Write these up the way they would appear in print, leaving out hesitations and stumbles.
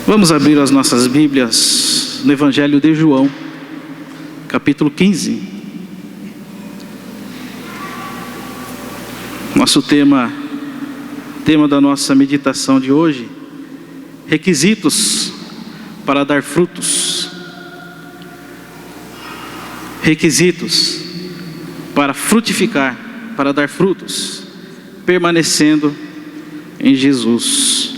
Vamos abrir as nossas Bíblias no Evangelho de João, capítulo 15. Nosso tema da nossa meditação de hoje: requisitos para dar frutos. Requisitos para frutificar, para dar frutos, permanecendo em Jesus.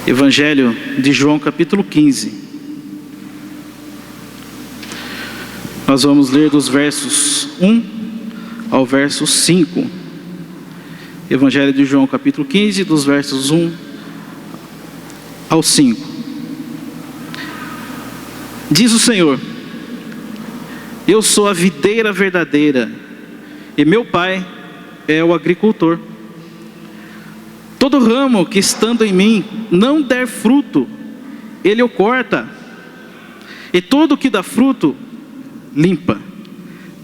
Evangelho de João, capítulo 15. Nós vamos ler dos versos 1 ao verso 5. Evangelho de João, capítulo 15, dos versos 1 ao 5. Diz o Senhor: eu sou a videira verdadeira, e meu Pai é o agricultor. Todo ramo que estando em mim não der fruto, Ele o corta, e todo que dá fruto, limpa,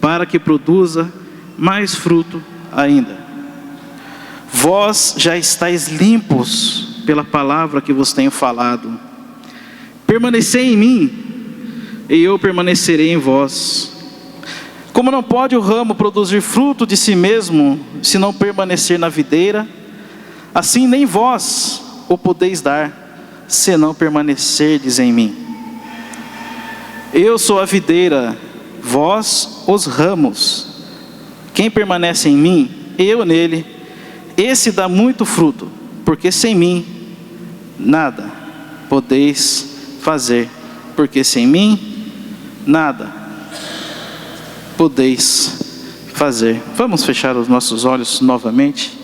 para que produza mais fruto ainda. Vós já estáis limpos pela palavra que vos tenho falado. Permanecei em mim, e eu permanecerei em vós. Como não pode o ramo produzir fruto de si mesmo, se não permanecer na videira, assim nem vós o podeis dar, se não permanecerdes em mim. Eu sou a videira, vós os ramos. Quem permanece em mim, eu nele, esse dá muito fruto, porque sem mim nada podeis fazer. Porque sem mim nada podeis fazer. Vamos fechar os nossos olhos novamente.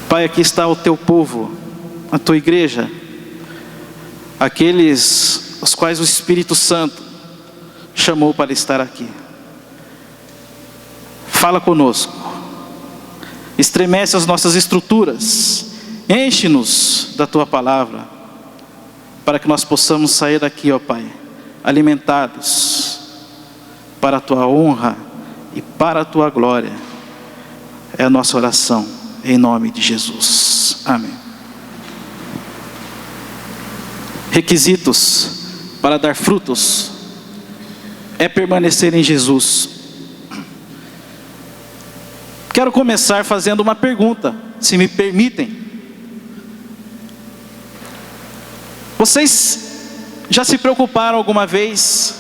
Pai, aqui está o teu povo, a tua igreja, aqueles os quais o Espírito Santo chamou para estar aqui. Fala conosco, estremece as nossas estruturas, enche-nos da tua palavra, para que nós possamos sair daqui, ó Pai, alimentados para a tua honra e para a tua glória. É a nossa oração. Em nome de Jesus. Amém. Requisitos para dar frutos é permanecer em Jesus. Quero começar fazendo uma pergunta, se me permitem. Vocês já se preocuparam alguma vez,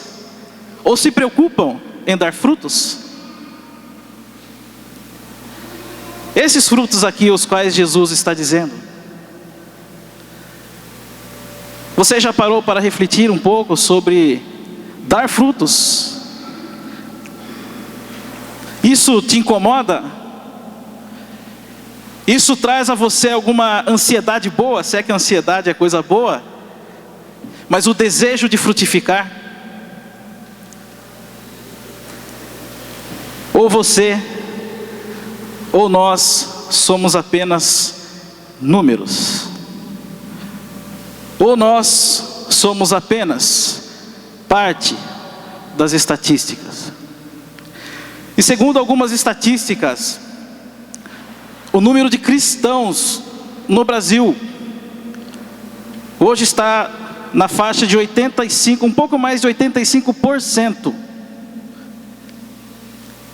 ou se preocupam em dar frutos? Esses frutos aqui, os quais Jesus está dizendo, você já parou para refletir um pouco sobre dar frutos? Isso te incomoda? Isso traz a você alguma ansiedade boa, se é que a ansiedade é coisa boa, mas o desejo de frutificar? Ou você, ou nós somos apenas números? Ou nós somos apenas parte das estatísticas? E segundo algumas estatísticas, o número de cristãos no Brasil hoje está na faixa de 85, um pouco mais de 85%.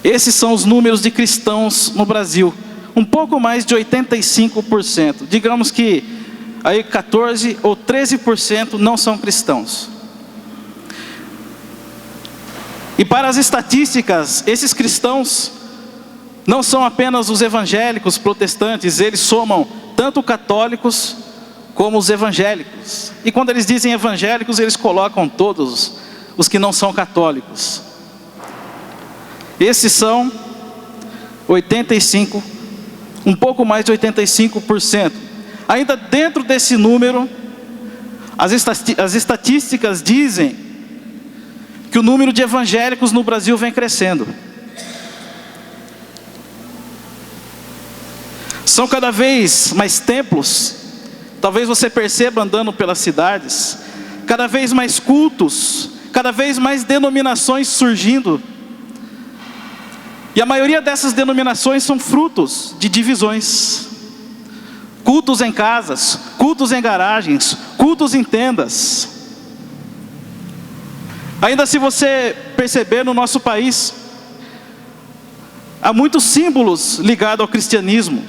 Esses são os números de cristãos no Brasil, um pouco mais de 85%. Digamos que aí 14 ou 13% não são cristãos. E para as estatísticas, esses cristãos não são apenas os evangélicos protestantes, eles somam tanto católicos como os evangélicos. E quando eles dizem evangélicos, eles colocam todos os que não são católicos. Esses são 85%, um pouco mais de 85%. Ainda dentro desse número, as estatísticas dizem que o número de evangélicos no Brasil vem crescendo. São cada vez mais templos, talvez você perceba andando pelas cidades, cada vez mais cultos, cada vez mais denominações surgindo. E a maioria dessas denominações são frutos de divisões. Cultos em casas, cultos em garagens, cultos em tendas. Ainda se você perceber, no nosso país, há muitos símbolos ligados ao cristianismo.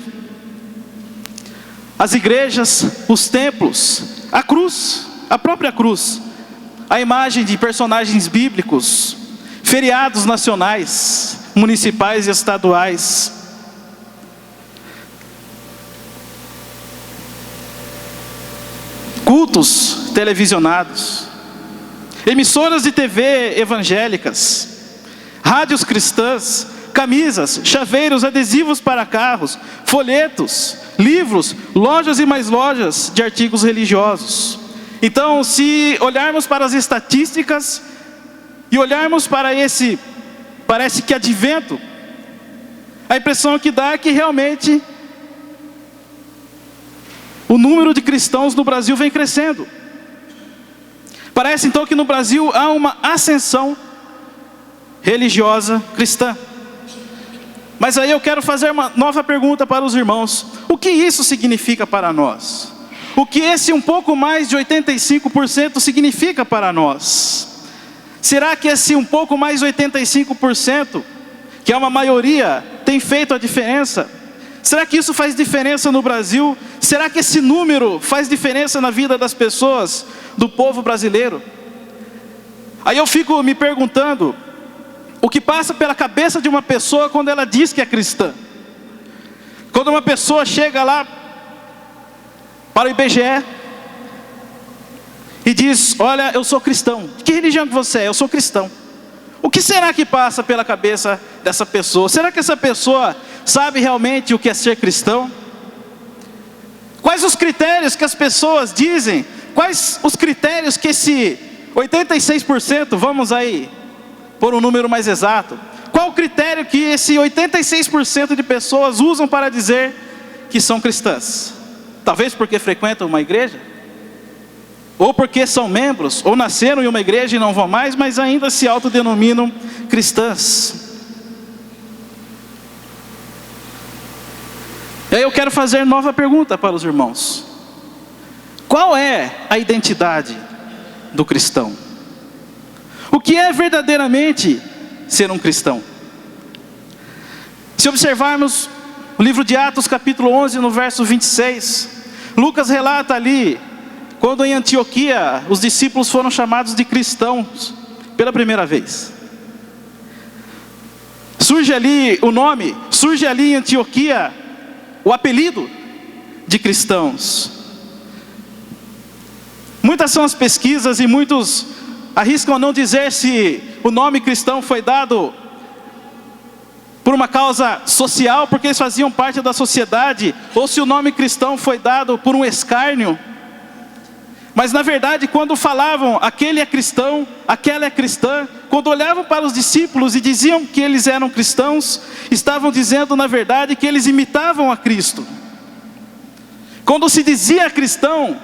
As igrejas, os templos, a cruz, a própria cruz, a imagem de personagens bíblicos, feriados nacionais, municipais e estaduais. Cultos televisionados, emissoras de TV evangélicas, rádios cristãs, camisas, chaveiros, adesivos para carros, folhetos, livros, lojas e mais lojas de artigos religiosos. Então, se olharmos para as estatísticas e olharmos para parece que advento, a impressão que dá é que realmente o número de cristãos no Brasil vem crescendo. Parece então que no Brasil há uma ascensão religiosa cristã. Mas aí eu quero fazer uma nova pergunta para os irmãos. O que isso significa para nós? O que esse um pouco mais de 85% significa para nós? Será que esse um pouco mais de 85%, que é uma maioria, tem feito a diferença? Será que isso faz diferença no Brasil? Será que esse número faz diferença na vida das pessoas, do povo brasileiro? Aí eu fico me perguntando, o que passa pela cabeça de uma pessoa quando ela diz que é cristã? Quando uma pessoa chega lá para o IBGE e diz: olha, eu sou cristão. De que religião que você é? Eu sou cristão. O que será que passa pela cabeça dessa pessoa? Será que essa pessoa sabe realmente o que é ser cristão? Quais os critérios que as pessoas dizem? Quais os critérios que esse 86%, vamos aí por um número mais exato, qual o critério que esse 86% de pessoas usam para dizer que são cristãs? Talvez porque frequentam uma igreja, ou porque são membros, ou nasceram em uma igreja e não vão mais, mas ainda se autodenominam cristãs. E aí eu quero fazer nova pergunta para os irmãos. Qual é a identidade do cristão? O que é verdadeiramente ser um cristão? Se observarmos o livro de Atos capítulo 11, no verso 26, Lucas relata ali, quando em Antioquia os discípulos foram chamados de cristãos pela primeira vez. Surge ali o nome, surge ali em Antioquia o apelido de cristãos. Muitas são as pesquisas e muitos arriscam não dizer se o nome cristão foi dado por uma causa social, porque eles faziam parte da sociedade, ou se o nome cristão foi dado por um escárnio. Mas na verdade, quando falavam aquele é cristão, aquela é cristã, quando olhavam para os discípulos e diziam que eles eram cristãos, estavam dizendo na verdade que eles imitavam a Cristo. Quando se dizia cristão,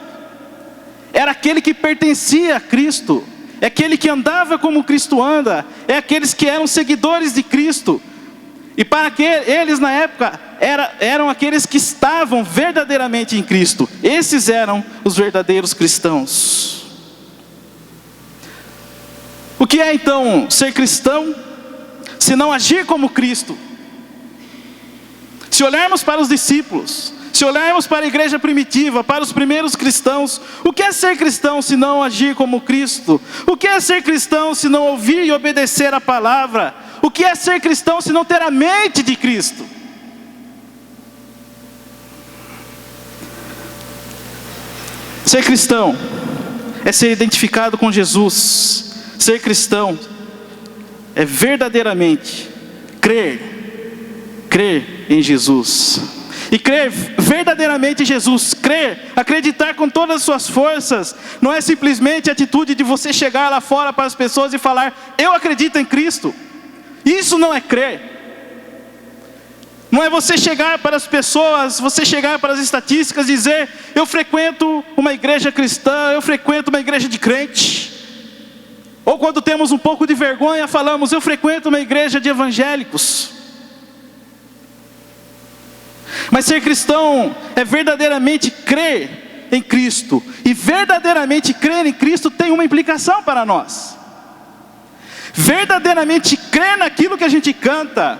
era aquele que pertencia a Cristo, é aquele que andava como Cristo anda, é aqueles que eram seguidores de Cristo. E para que eles na época eram aqueles que estavam verdadeiramente em Cristo. Esses eram os verdadeiros cristãos. O que é então ser cristão, se não agir como Cristo? Se olharmos para os discípulos, se olharmos para a igreja primitiva, para os primeiros cristãos, o que é ser cristão se não agir como Cristo? O que é ser cristão se não ouvir e obedecer a palavra? O que é ser cristão se não ter a mente de Cristo? Ser cristão é ser identificado com Jesus. Ser cristão é verdadeiramente crer em Jesus. E crer verdadeiramente em Jesus, acreditar com todas as suas forças, não é simplesmente a atitude de você chegar lá fora para as pessoas e falar: eu acredito em Cristo. Isso não é crer. Não é você chegar para as pessoas, você chegar para as estatísticas e dizer: eu frequento uma igreja cristã, eu frequento uma igreja de crente. Ou quando temos um pouco de vergonha, falamos: eu frequento uma igreja de evangélicos. Mas ser cristão é verdadeiramente crer em Cristo. E verdadeiramente crer em Cristo tem uma implicação para nós. Verdadeiramente crer naquilo que a gente canta,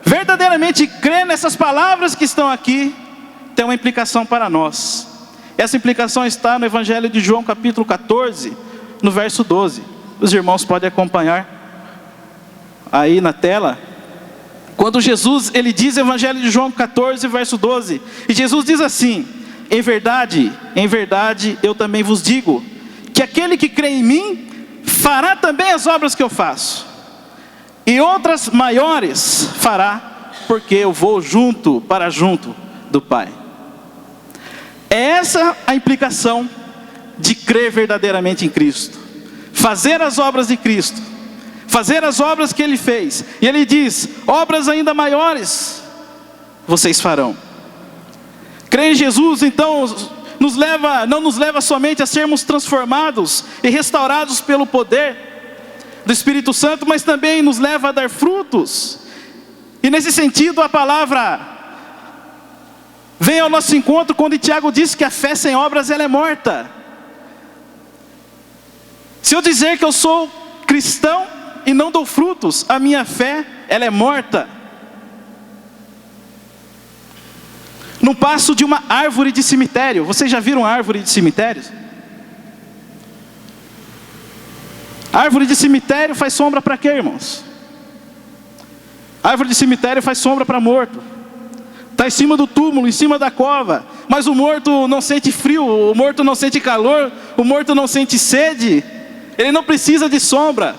verdadeiramente crer nessas palavras que estão aqui, tem uma implicação para nós. Essa implicação está no Evangelho de João, capítulo 14, no verso 12. Os irmãos podem acompanhar aí na tela. Quando Jesus, ele diz, Evangelho de João 14, verso 12. E Jesus diz assim: em verdade, eu também vos digo, que aquele que crê em mim, fará também as obras que eu faço. E outras maiores fará, porque eu vou junto do Pai. É essa a implicação de crer verdadeiramente em Cristo. Fazer as obras de Cristo. Fazer as obras que Ele fez. E Ele diz, obras ainda maiores vocês farão. Crer em Jesus, então, não nos leva somente a sermos transformados e restaurados pelo poder do Espírito Santo, mas também nos leva a dar frutos. E nesse sentido a palavra vem ao nosso encontro quando Tiago diz que a fé sem obras ela é morta. Se eu dizer que eu sou cristão e não dou frutos, a minha fé ela é morta. No passo de uma árvore de cemitério. Vocês já viram árvore de cemitério? Árvore de cemitério faz sombra para quê, irmãos? Árvore de cemitério faz sombra para morto. Está em cima do túmulo, em cima da cova. Mas o morto não sente frio, o morto não sente calor, o morto não sente sede. Ele não precisa de sombra.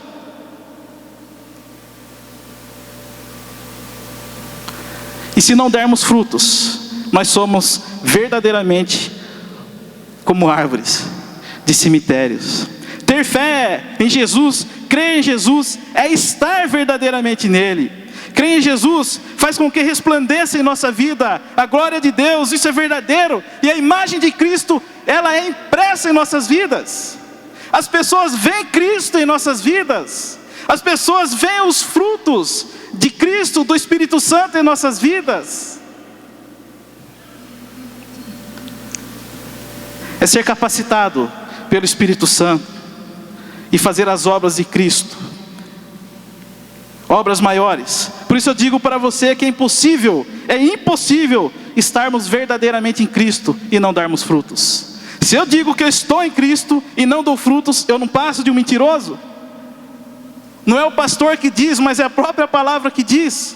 E se não dermos frutos, nós somos verdadeiramente como árvores de cemitérios. Ter fé em Jesus, crer em Jesus, é estar verdadeiramente nele. Crer em Jesus faz com que resplandeça em nossa vida a glória de Deus, isso é verdadeiro. E a imagem de Cristo, ela é impressa em nossas vidas. As pessoas veem Cristo em nossas vidas. As pessoas veem os frutos de Cristo, do Espírito Santo em nossas vidas. É ser capacitado pelo Espírito Santo e fazer as obras de Cristo, obras maiores. Por isso eu digo para você que é impossível estarmos verdadeiramente em Cristo e não darmos frutos. Se eu digo que eu estou em Cristo e não dou frutos, eu não passo de um mentiroso. Não é o pastor que diz, mas é a própria palavra que diz.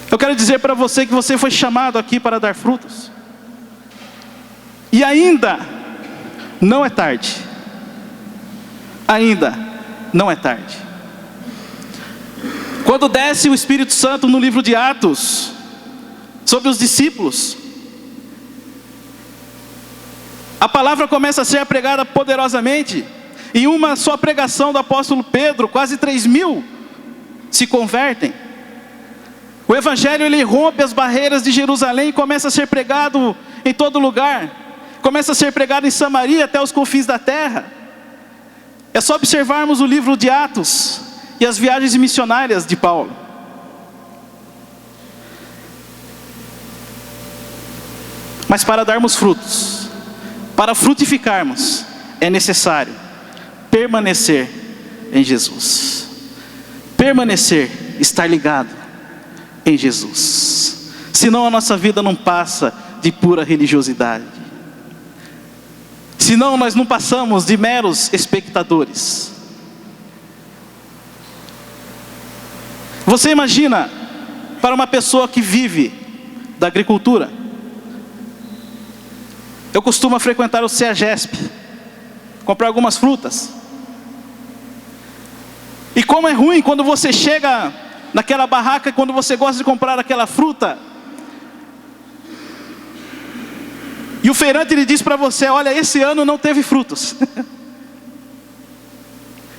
Eu quero dizer para você que você foi chamado aqui para dar frutos. E ainda não é tarde. Ainda não é tarde. Quando desce o Espírito Santo no livro de Atos, sobre os discípulos, a palavra começa a ser pregada poderosamente. Em uma só pregação do apóstolo Pedro, quase 3.000 se convertem. O Evangelho ele rompe as barreiras de Jerusalém e começa a ser pregado em todo lugar. Começa a ser pregado em Samaria até os confins da terra. É só observarmos o livro de Atos e as viagens missionárias de Paulo. Mas para darmos frutos, para frutificarmos, é necessário permanecer em Jesus. Permanecer, estar ligado em Jesus. Senão a nossa vida não passa de pura religiosidade. Senão nós não passamos de meros espectadores. Você imagina para uma pessoa que vive da agricultura. Eu costumo frequentar o CEAGESP, comprar algumas frutas. E como é ruim quando você chega naquela barraca, quando você gosta de comprar aquela fruta, e o feirante ele diz para você: olha, esse ano não teve frutos.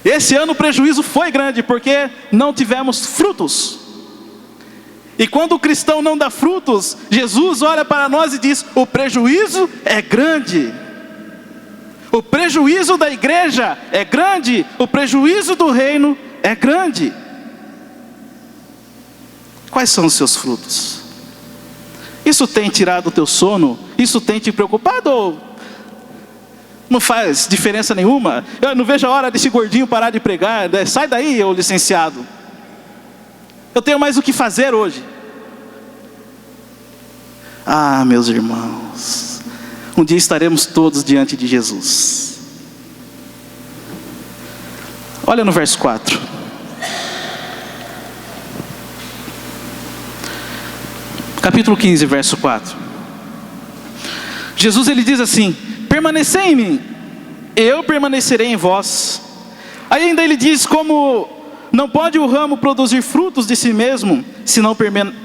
Esse ano o prejuízo foi grande, porque não tivemos frutos. E quando o cristão não dá frutos, Jesus olha para nós e diz: o prejuízo é grande. O prejuízo da igreja é grande. O prejuízo do reino é grande. Quais são os seus frutos? Isso tem tirado o teu sono? Isso tem te preocupado ou não faz diferença nenhuma? Eu não vejo a hora desse gordinho parar de pregar. Sai daí, ô licenciado. Eu tenho mais o que fazer hoje. Ah, meus irmãos, um dia estaremos todos diante de Jesus. Olha no verso 4. Capítulo 15, verso 4. Jesus ele diz assim: permanecei em mim, eu permanecerei em vós. Aí ainda ele diz: como não pode o ramo produzir frutos de si mesmo, se não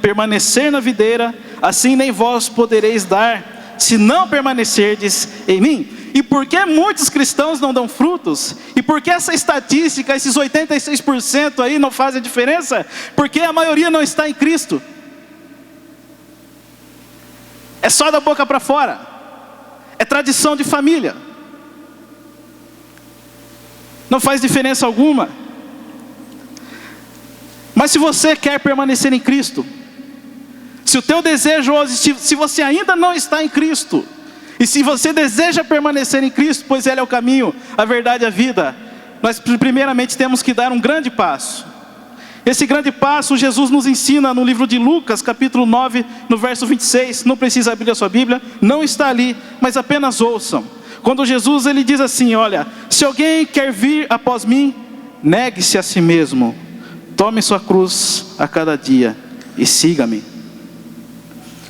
permanecer na videira, assim nem vós podereis dar, se não permanecerdes em mim. E por que muitos cristãos não dão frutos? E por que essa estatística, esses 86% aí não fazem diferença? Porque a maioria não está em Cristo. É só da boca para fora. É tradição de família. Não faz diferença alguma. Mas se você quer permanecer em Cristo, se o teu desejo hoje, se você ainda não está em Cristo, e se você deseja permanecer em Cristo, pois Ele é o caminho, a verdade e a vida, nós primeiramente temos que dar um grande passo. Esse grande passo Jesus nos ensina no livro de Lucas, capítulo 9, no verso 26. Não precisa abrir a sua Bíblia, não está ali, mas apenas ouçam. Quando Jesus ele diz assim: olha, se alguém quer vir após mim, negue-se a si mesmo, tome sua cruz a cada dia e siga-me.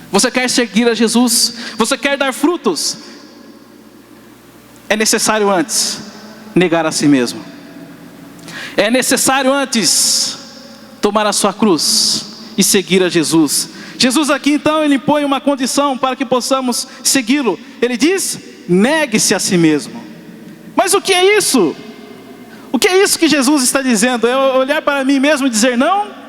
Você quer seguir a Jesus? Você quer dar frutos? É necessário antes negar a si mesmo. É necessário antes tomar a sua cruz e seguir a Jesus. Jesus aqui então ele impõe uma condição para que possamos segui-lo. Ele diz: negue-se a si mesmo. Mas o que é isso? O que é isso que Jesus está dizendo? É olhar para mim mesmo e dizer não?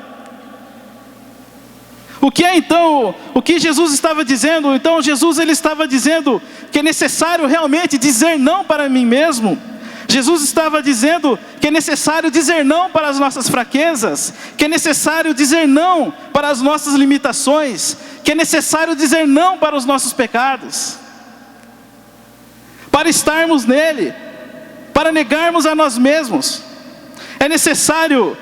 O que é então o que Jesus estava dizendo? Então Jesus ele estava dizendo que é necessário realmente dizer não para mim mesmo. Jesus estava dizendo que é necessário dizer não para as nossas fraquezas, que é necessário dizer não para as nossas limitações, que é necessário dizer não para os nossos pecados, para estarmos nele, para negarmos a nós mesmos. É necessário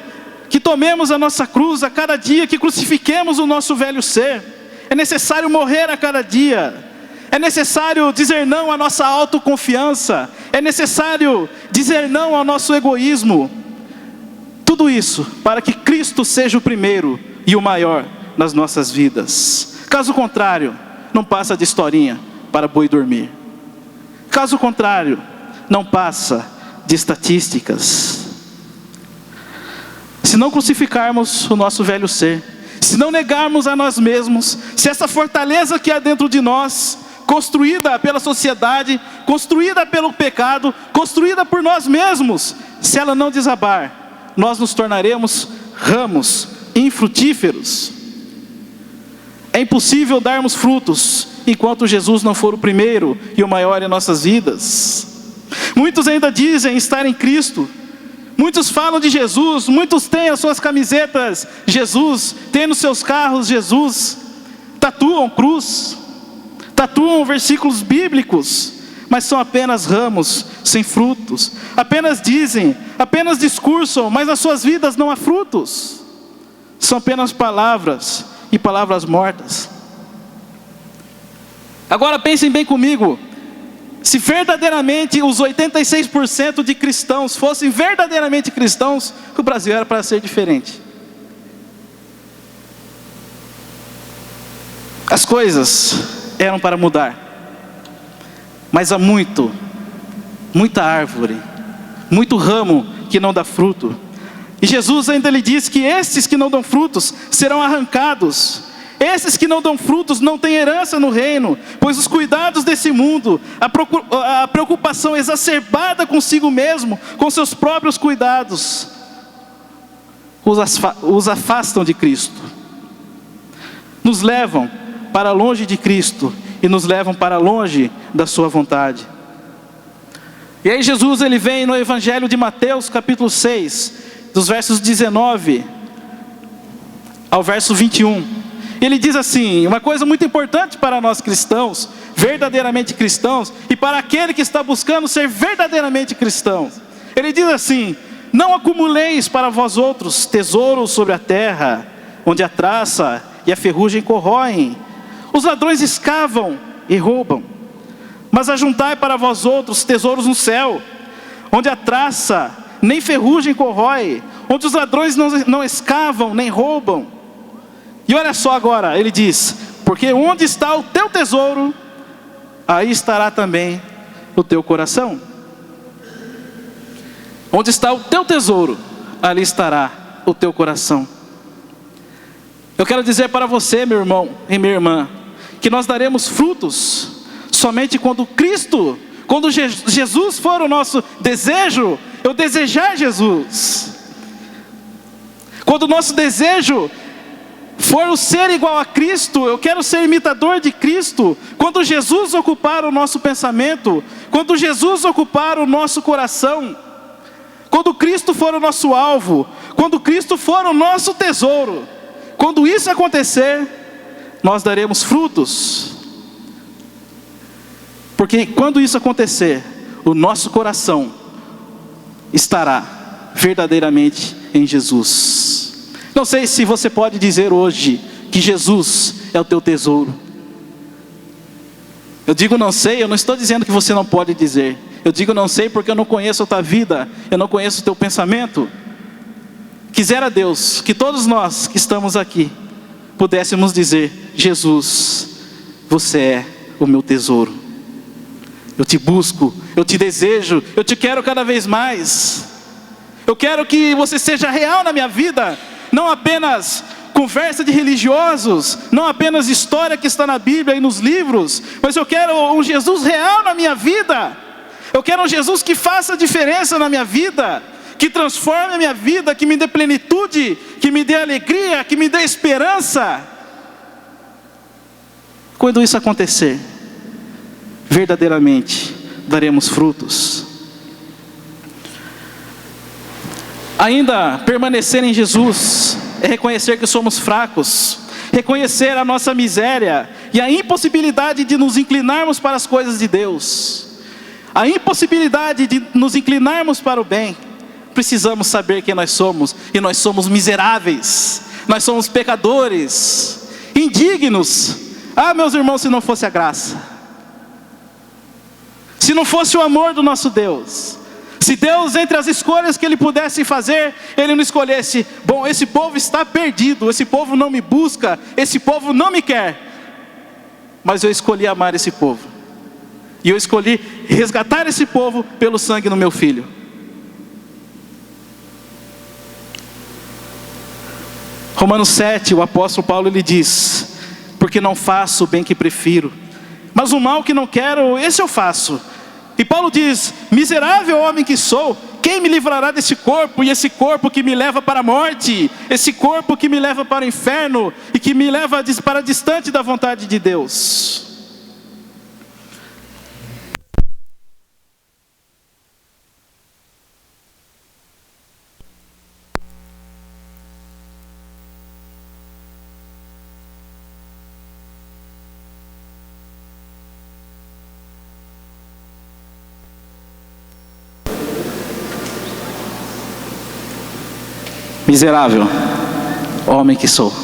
que tomemos a nossa cruz a cada dia, que crucifiquemos o nosso velho ser. É necessário morrer a cada dia. É necessário dizer não à nossa autoconfiança. É necessário dizer não ao nosso egoísmo. Tudo isso para que Cristo seja o primeiro e o maior nas nossas vidas. Caso contrário, não passa de historinha para boi dormir. Caso contrário, não passa de estatísticas. Se não crucificarmos o nosso velho ser, se não negarmos a nós mesmos, se essa fortaleza que há dentro de nós, construída pela sociedade, construída pelo pecado, construída por nós mesmos, se ela não desabar, nós nos tornaremos ramos infrutíferos. É impossível darmos frutos enquanto Jesus não for o primeiro e o maior em nossas vidas. Muitos ainda dizem estar em Cristo, muitos falam de Jesus, muitos têm as suas camisetas Jesus, têm nos seus carros Jesus, tatuam cruz, tatuam versículos bíblicos, mas são apenas ramos sem frutos. Apenas dizem, apenas discursam, mas nas suas vidas não há frutos. São apenas palavras e palavras mortas. Agora pensem bem comigo. Se verdadeiramente os 86% de cristãos fossem verdadeiramente cristãos, o Brasil era para ser diferente. As coisas eram para mudar, mas há muita árvore, muito ramo que não dá fruto. E Jesus ainda lhe diz que esses que não dão frutos serão arrancados. Esses que não dão frutos não têm herança no reino, pois os cuidados desse mundo, a preocupação exacerbada consigo mesmo, com seus próprios cuidados, os afastam de Cristo, nos levam para longe de Cristo e nos levam para longe da sua vontade. E aí Jesus ele vem no Evangelho de Mateus capítulo 6, dos versos 19 ao verso 21. Ele diz assim, uma coisa muito importante para nós cristãos, verdadeiramente cristãos, e para aquele que está buscando ser verdadeiramente cristão. Ele diz assim: não acumuleis para vós outros tesouros sobre a terra, onde a traça e a ferrugem corroem, os ladrões escavam e roubam. Mas ajuntai para vós outros tesouros no céu, onde a traça nem ferrugem corrói, onde os ladrões não escavam nem roubam. E olha só agora, ele diz: porque onde está o teu tesouro, aí estará também o teu coração. Onde está o teu tesouro, ali estará o teu coração. Eu quero dizer para você, meu irmão e minha irmã, que nós daremos frutos somente quando Cristo, quando Jesus for o nosso desejo, eu desejar Jesus. Quando o nosso desejo for o ser igual a Cristo, eu quero ser imitador de Cristo. Quando Jesus ocupar o nosso pensamento, quando Jesus ocupar o nosso coração, quando Cristo for o nosso alvo, quando Cristo for o nosso tesouro, quando isso acontecer, nós daremos frutos. Porque quando isso acontecer, o nosso coração estará verdadeiramente em Jesus. Não sei se você pode dizer hoje que Jesus é o teu tesouro. Eu digo não sei, eu não estou dizendo que você não pode dizer. Eu digo não sei porque eu não conheço a tua vida, eu não conheço o teu pensamento. Quisera Deus que todos nós que estamos aqui pudéssemos dizer: Jesus, você é o meu tesouro. Eu te busco, eu te desejo, eu te quero cada vez mais. Eu quero que você seja real na minha vida, não apenas conversa de religiosos, não apenas história que está na Bíblia e nos livros, mas eu quero um Jesus real na minha vida. Eu quero um Jesus que faça diferença na minha vida, que transforme a minha vida, que me dê plenitude, que me dê alegria, que me dê esperança. Quando isso acontecer, verdadeiramente daremos frutos. Ainda permanecer em Jesus é reconhecer que somos fracos, reconhecer a nossa miséria e a impossibilidade de nos inclinarmos para as coisas de Deus, a impossibilidade de nos inclinarmos para o bem. Precisamos saber quem nós somos, e nós somos miseráveis, nós somos pecadores, indignos. Ah, meus irmãos, se não fosse a graça, se não fosse o amor do nosso Deus, se Deus, entre as escolhas que Ele pudesse fazer, Ele não escolhesse: bom, esse povo está perdido, esse povo não me busca, esse povo não me quer, mas eu escolhi amar esse povo, e eu escolhi resgatar esse povo pelo sangue do meu filho. Romanos 7, o apóstolo Paulo ele diz: porque não faço o bem que prefiro, mas o mal que não quero, esse eu faço. E Paulo diz: miserável homem que sou, quem me livrará desse corpo? E esse corpo que me leva para a morte, esse corpo que me leva para o inferno, e que me leva para distante da vontade de Deus. Miserável homem que sou,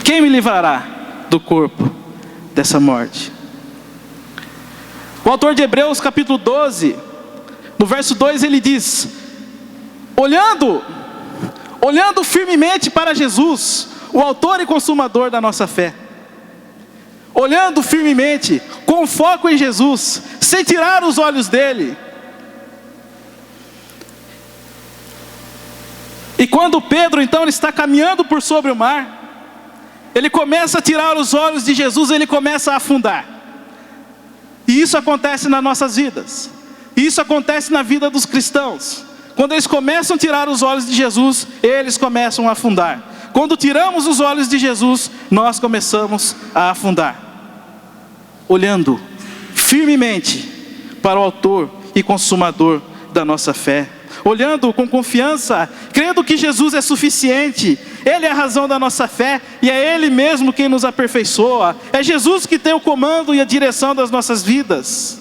quem me livrará do corpo dessa morte? O autor de Hebreus capítulo 12, no verso 2 ele diz: olhando firmemente para Jesus, o autor e consumador da nossa fé. Olhando firmemente, com foco em Jesus, sem tirar os olhos dele. E quando Pedro então ele está caminhando por sobre o mar, ele começa a tirar os olhos de Jesus, ele começa a afundar. E isso acontece nas nossas vidas, e isso acontece na vida dos cristãos. Quando eles começam a tirar os olhos de Jesus, eles começam a afundar. Quando tiramos os olhos de Jesus, nós começamos a afundar. Olhando firmemente para o autor e consumador da nossa fé, olhando com confiança, crendo que Jesus é suficiente, Ele é a razão da nossa fé, e é Ele mesmo quem nos aperfeiçoa, é Jesus que tem o comando e a direção das nossas vidas.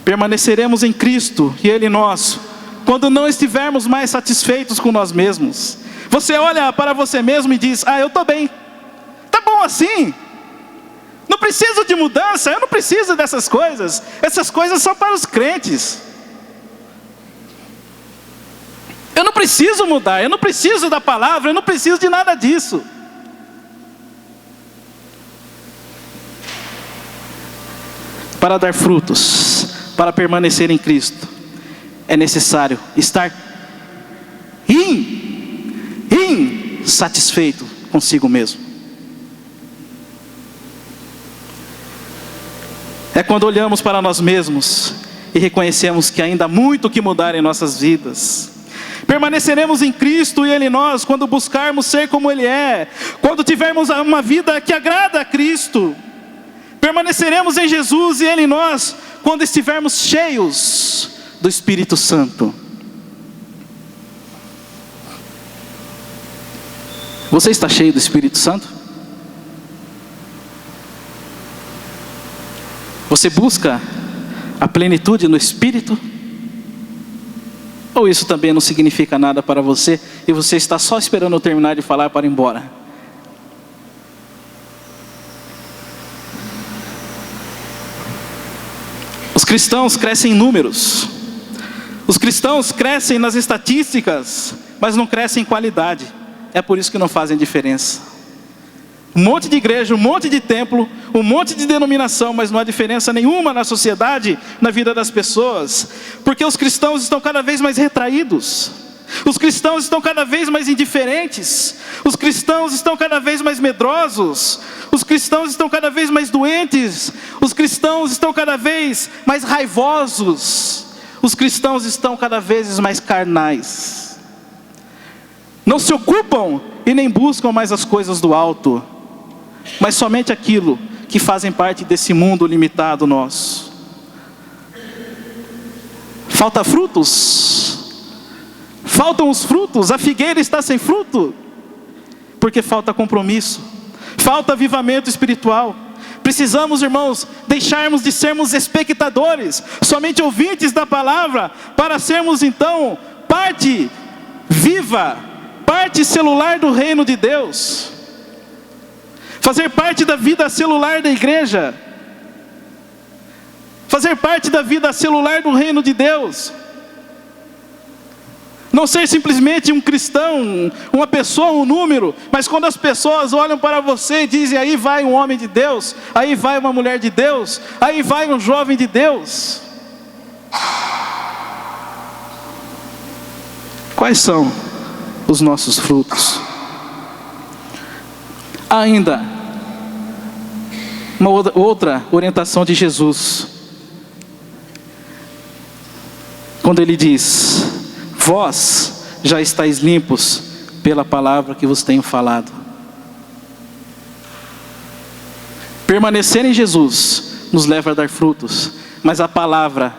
Permaneceremos em Cristo e Ele em nós, quando não estivermos mais satisfeitos com nós mesmos. Você olha para você mesmo e diz: eu estou bem, está bom assim, não preciso de mudança, eu não preciso dessas coisas, essas coisas são para os crentes. Eu não preciso mudar, eu não preciso da palavra, eu não preciso de nada disso. Para dar frutos, para permanecer em Cristo, é necessário estar insatisfeito consigo mesmo. É quando olhamos para nós mesmos e reconhecemos que ainda há muito que mudar em nossas vidas. Permaneceremos em Cristo e Ele em nós quando buscarmos ser como Ele é, quando tivermos uma vida que agrada a Cristo. Permaneceremos em Jesus e Ele em nós quando estivermos cheios do Espírito Santo. Você está cheio do Espírito Santo? Você busca a plenitude no Espírito? Ou isso também não significa nada para você e você está só esperando eu terminar de falar para ir embora? Os cristãos crescem em números, os cristãos crescem nas estatísticas, mas não crescem em qualidade. É por isso que não fazem diferença. Um monte de igreja, um monte de templo, um monte de denominação, mas não há diferença nenhuma na sociedade, na vida das pessoas, porque os cristãos estão cada vez mais retraídos, os cristãos estão cada vez mais indiferentes, os cristãos estão cada vez mais medrosos, os cristãos estão cada vez mais doentes, os cristãos estão cada vez mais raivosos, os cristãos estão cada vez mais carnais, não se ocupam e nem buscam mais as coisas do alto, mas somente aquilo que fazem parte desse mundo limitado nosso. Falta frutos, faltam os frutos, a figueira está sem fruto, porque falta compromisso, falta avivamento espiritual. Precisamos, irmãos, deixarmos de sermos espectadores, somente ouvintes da palavra, para sermos então parte viva, parte celular do reino de Deus. Fazer parte da vida celular da igreja, fazer parte da vida celular do reino de Deus, não ser simplesmente um cristão, uma pessoa, um número, mas quando as pessoas olham para você e dizem: aí vai um homem de Deus, aí vai uma mulher de Deus, aí vai um jovem de Deus. Quais são os nossos frutos? Ainda, uma outra orientação de Jesus, quando Ele diz: vós já estáis limpos pela palavra que vos tenho falado. Permanecer em Jesus nos leva a dar frutos, mas a palavra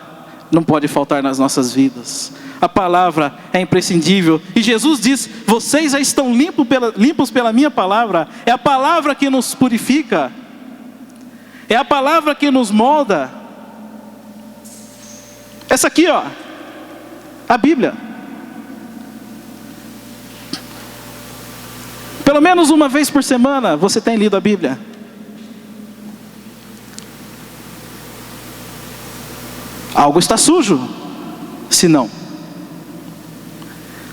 não pode faltar nas nossas vidas. A palavra é imprescindível, e Jesus diz: vocês já estão limpos pela minha palavra. É a palavra que nos purifica, é a palavra que nos molda. Essa aqui, ó, a Bíblia. Pelo menos uma vez por semana você tem lido a Bíblia? Algo está sujo, se não.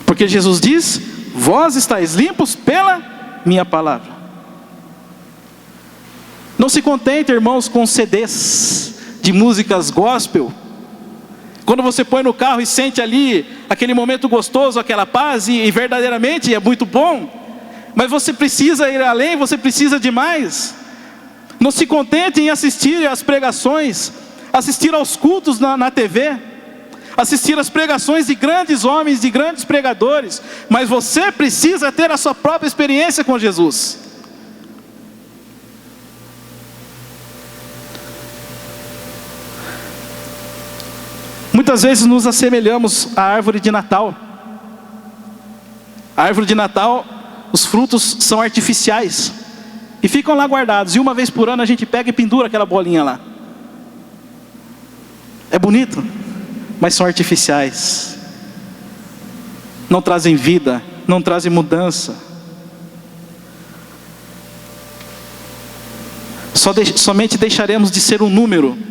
Porque Jesus diz: vós estáis limpos pela minha palavra. Não se contente, irmãos, com CDs de músicas gospel. Quando você põe no carro e sente ali aquele momento gostoso, aquela paz, e verdadeiramente é muito bom, mas você precisa ir além, você precisa de mais. Não se contente em assistir às pregações, assistir aos cultos na TV, assistir às pregações de grandes homens, de grandes pregadores, mas você precisa ter a sua própria experiência com Jesus. Muitas vezes nos assemelhamos à árvore de Natal. A árvore de Natal, os frutos são artificiais e ficam lá guardados. E uma vez por ano a gente pega e pendura aquela bolinha lá. É bonito, mas são artificiais. Não trazem vida, não trazem mudança. Somente deixaremos de ser um número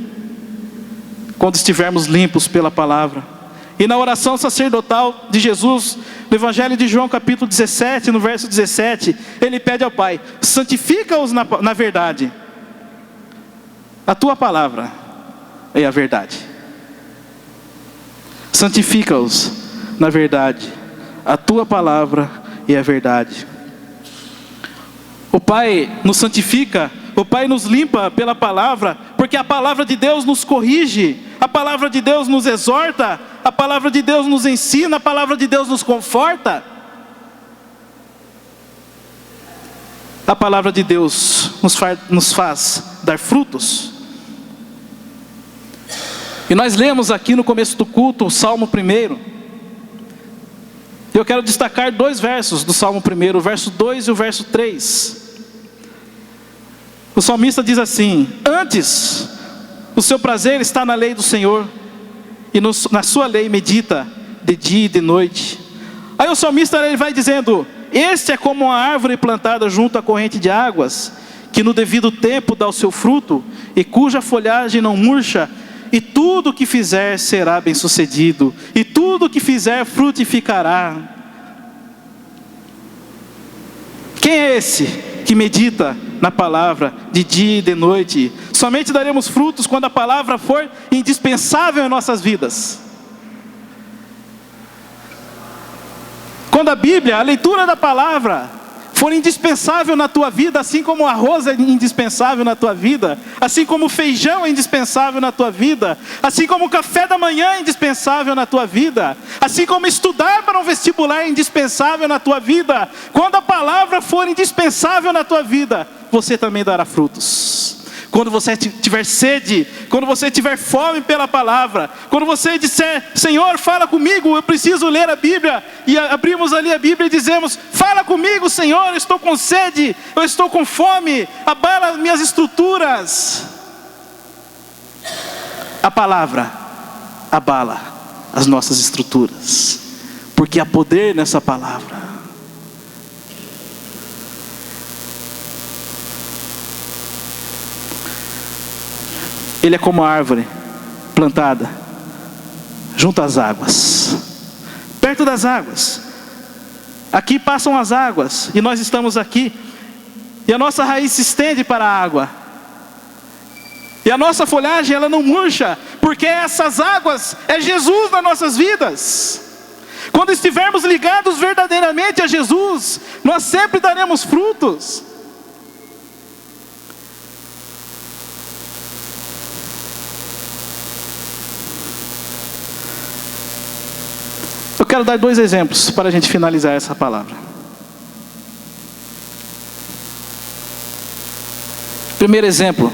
quando estivermos limpos pela palavra. E na oração sacerdotal de Jesus, no Evangelho de João capítulo 17, no verso 17, ele pede ao Pai: santifica-os na verdade. A tua palavra é a verdade. Santifica-os na verdade. A tua palavra é a verdade. O Pai nos santifica, o Pai nos limpa pela palavra, porque a palavra de Deus nos corrige, a palavra de Deus nos exorta, a palavra de Deus nos ensina, a palavra de Deus nos conforta. A palavra de Deus nos faz dar frutos. E nós lemos aqui no começo do culto o Salmo 1. Eu quero destacar 2 versos do Salmo 1, o verso 2 e o verso 3. O salmista diz assim: antes, o seu prazer está na lei do Senhor, e na sua lei medita de dia e de noite. Aí o salmista ele vai dizendo: este é como uma árvore plantada junto à corrente de águas, que no devido tempo dá o seu fruto, e cuja folhagem não murcha, e tudo o que fizer será bem sucedido, e tudo o que fizer frutificará. Quem é esse que medita na palavra de dia e de noite? Somente daremos frutos quando a palavra for indispensável em nossas vidas. Quando a Bíblia, a leitura da palavra for indispensável na tua vida, assim como o arroz é indispensável na tua vida, assim como o feijão é indispensável na tua vida, assim como o café da manhã é indispensável na tua vida, assim como estudar para um vestibular é indispensável na tua vida, quando a palavra for indispensável na tua vida, você também dará frutos. Quando você tiver sede, quando você tiver fome pela palavra, quando você disser: Senhor, fala comigo, eu preciso ler a Bíblia, e abrimos ali a Bíblia e dizemos: fala comigo, Senhor, eu estou com sede, eu estou com fome, abala minhas estruturas. A palavra abala as nossas estruturas, porque há poder nessa palavra. Ele é como a árvore plantada junto às águas, perto das águas. Aqui passam as águas e nós estamos aqui, e a nossa raiz se estende para a água, e a nossa folhagem ela não murcha, porque essas águas é Jesus nas nossas vidas. Quando estivermos ligados verdadeiramente a Jesus, nós sempre daremos frutos. Eu quero dar 2 exemplos para a gente finalizar essa palavra. Primeiro exemplo,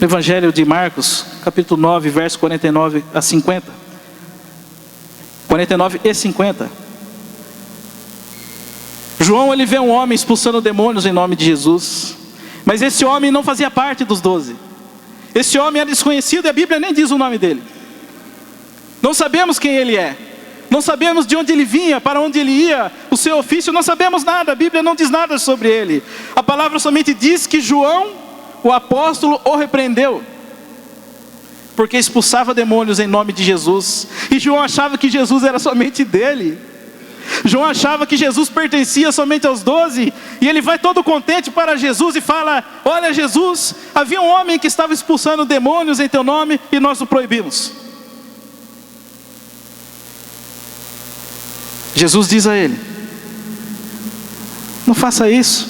no Evangelho de Marcos, capítulo 9, verso 49 a 50. 49 e 50. João ele vê um homem expulsando demônios em nome de Jesus, mas esse homem não fazia parte dos 12. Esse homem era desconhecido e a Bíblia nem diz o nome dele. Não sabemos quem ele é. Não sabemos de onde ele vinha, para onde ele ia, o seu ofício, não sabemos nada, a Bíblia não diz nada sobre ele. A palavra somente diz que João, o apóstolo, o repreendeu, porque expulsava demônios em nome de Jesus. E João achava que Jesus era somente dele. João achava que Jesus pertencia somente aos 12, e ele vai todo contente para Jesus e fala: olha Jesus, havia um homem que estava expulsando demônios em teu nome e nós o proibimos. Jesus diz a ele: não faça isso.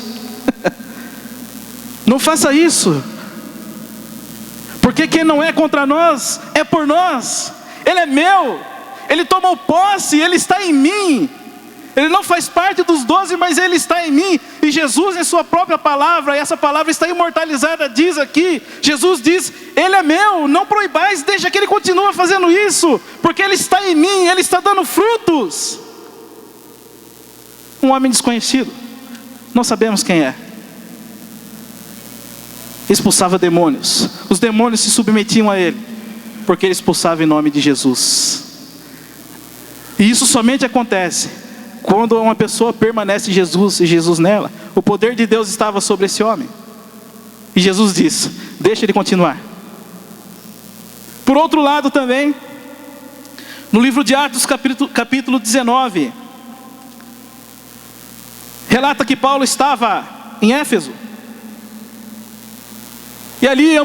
Não faça isso. Porque quem não é contra nós, é por nós. Ele é meu. Ele tomou posse, ele está em mim. Ele não faz parte dos 12, mas ele está em mim. E Jesus, em sua própria palavra, e essa palavra está imortalizada, diz aqui, Jesus diz, ele é meu, não proibais, deixa que ele continue fazendo isso, porque ele está em mim, ele está dando frutos. Um homem desconhecido, não sabemos quem é, expulsava demônios. Os demônios se submetiam a ele, porque ele expulsava em nome de Jesus. E isso somente acontece quando uma pessoa permanece em Jesus e Jesus nela. O poder de Deus estava sobre esse homem. E Jesus diz, deixa ele continuar. Por outro lado também, no livro de Atos capítulo 19, relata que Paulo estava em Éfeso. E ali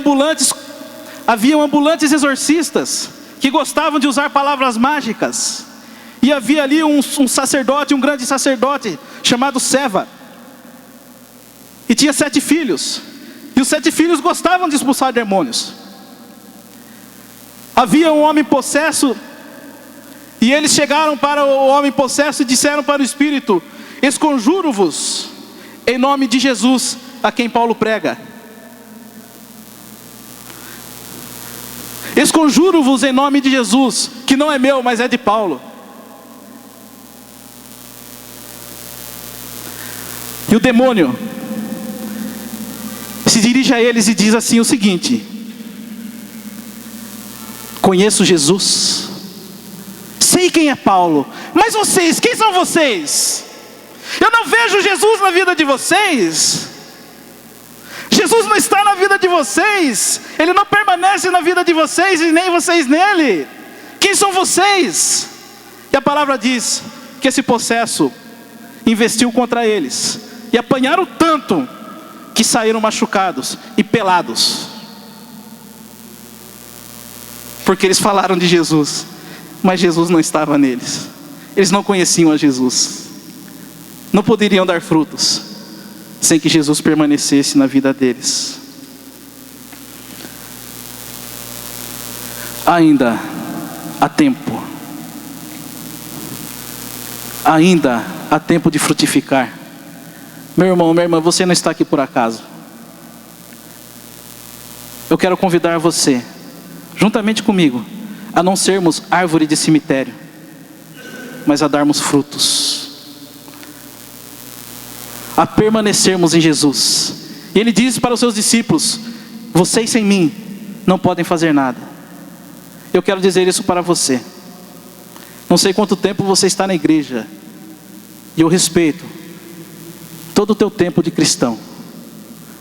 haviam ambulantes exorcistas que gostavam de usar palavras mágicas. E havia ali um sacerdote, um grande sacerdote, chamado Seva. E tinha 7 filhos. E os 7 filhos gostavam de expulsar demônios. Havia um homem possesso. E eles chegaram para o homem possesso e disseram para o espírito: esconjuro-vos em nome de Jesus, a quem Paulo prega. Esconjuro-vos em nome de Jesus, que não é meu, mas é de Paulo. E o demônio se dirige a eles e diz assim o seguinte: conheço Jesus, sei quem é Paulo, mas vocês, quem são vocês? Eu não vejo Jesus na vida de vocês. Jesus não está na vida de vocês. Ele não permanece na vida de vocês e nem vocês nele. Quem são vocês? E a palavra diz que esse possesso investiu contra eles. E apanharam tanto que saíram machucados e pelados. Porque eles falaram de Jesus, mas Jesus não estava neles. Eles não conheciam a Jesus. Não poderiam dar frutos sem que Jesus permanecesse na vida deles. Ainda há tempo. Ainda há tempo de frutificar. Meu irmão, minha irmã, você não está aqui por acaso. Eu quero convidar você, juntamente comigo, a não sermos árvore de cemitério, mas a darmos frutos, a permanecermos em Jesus. E ele diz para os seus discípulos: vocês sem mim não podem fazer nada. Eu quero dizer isso para você. Não sei quanto tempo você está na igreja, e eu respeito todo o teu tempo de cristão,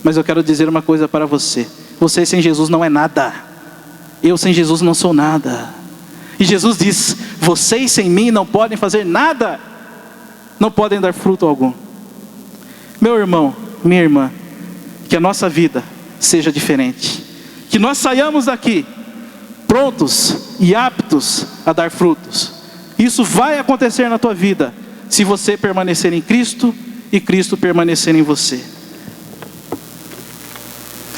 mas eu quero dizer uma coisa para você: você sem Jesus não é nada. Eu sem Jesus não sou nada. E Jesus diz: vocês sem mim não podem fazer nada, não podem dar fruto algum. Meu irmão, minha irmã, que a nossa vida seja diferente, que nós saiamos daqui prontos e aptos a dar frutos. Isso vai acontecer na tua vida se você permanecer em Cristo e Cristo permanecer em você.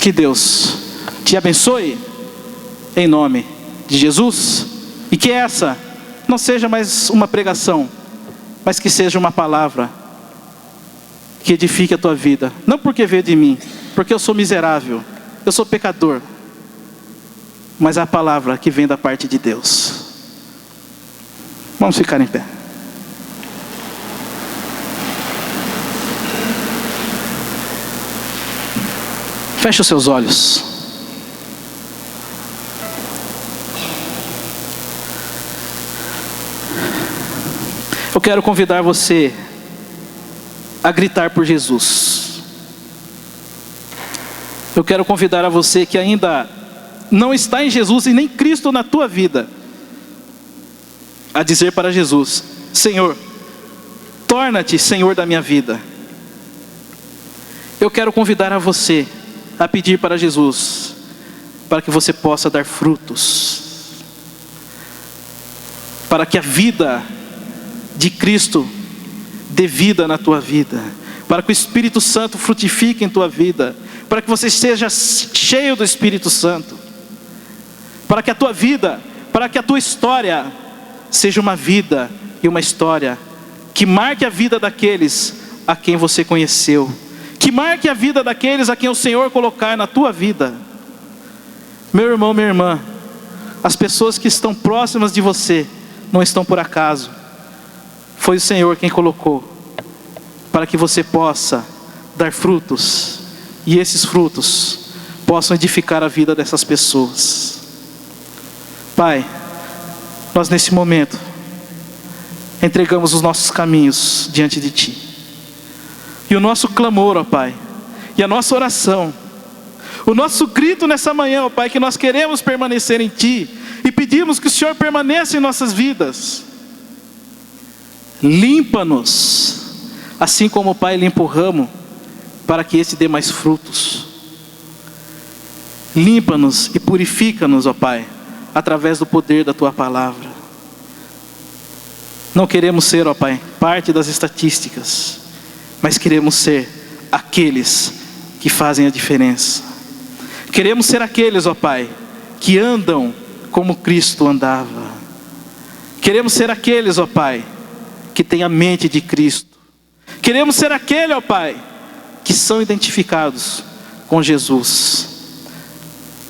Que Deus te abençoe em nome de Jesus, e que essa não seja mais uma pregação, mas que seja uma palavra que edifique a tua vida. Não porque veio de mim, porque eu sou miserável, eu sou pecador, mas a palavra que vem da parte de Deus. Vamos ficar em pé. Feche os seus olhos. Eu quero convidar você a gritar por Jesus. Eu quero convidar a você que ainda não está em Jesus e nem Cristo na tua vida, a dizer para Jesus: Senhor, torna-te Senhor da minha vida. Eu quero convidar a você a pedir para Jesus, para que você possa dar frutos, para que a vida de Cristo dê vida na tua vida, para que o Espírito Santo frutifique em tua vida, para que você seja cheio do Espírito Santo, para que a tua vida, para que a tua história seja uma vida e uma história que marque a vida daqueles a quem você conheceu, que marque a vida daqueles a quem o Senhor colocar na tua vida. Meu irmão, minha irmã, as pessoas que estão próximas de você não estão por acaso. Foi o Senhor quem colocou, para que você possa dar frutos, e esses frutos possam edificar a vida dessas pessoas. Pai, nós nesse momento entregamos os nossos caminhos diante de Ti. E o nosso clamor, ó Pai, e a nossa oração, o nosso grito nessa manhã, ó Pai, que nós queremos permanecer em Ti, e pedimos que o Senhor permaneça em nossas vidas. Limpa-nos, assim como o Pai limpa o ramo, para que esse dê mais frutos. Limpa-nos e purifica-nos, ó Pai, através do poder da Tua palavra. Não queremos ser, ó Pai, parte das estatísticas, mas queremos ser aqueles que fazem a diferença. Queremos ser aqueles, ó Pai, que andam como Cristo andava. Queremos ser aqueles, ó Pai, que têm a mente de Cristo. Queremos ser aquele, ó Pai, que são identificados com Jesus.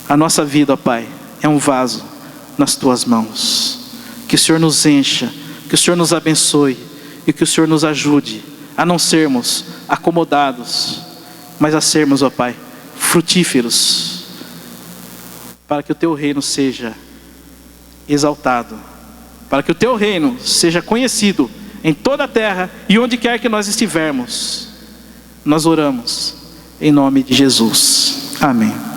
A nossa vida, ó Pai, é um vaso nas Tuas mãos. Que o Senhor nos encha, que o Senhor nos abençoe e que o Senhor nos ajude a não sermos acomodados, mas a sermos, ó Pai, frutíferos, para que o Teu reino seja exaltado, para que o Teu reino seja conhecido em toda a terra e onde quer que nós estivermos. Nós oramos em nome de Jesus. Amém.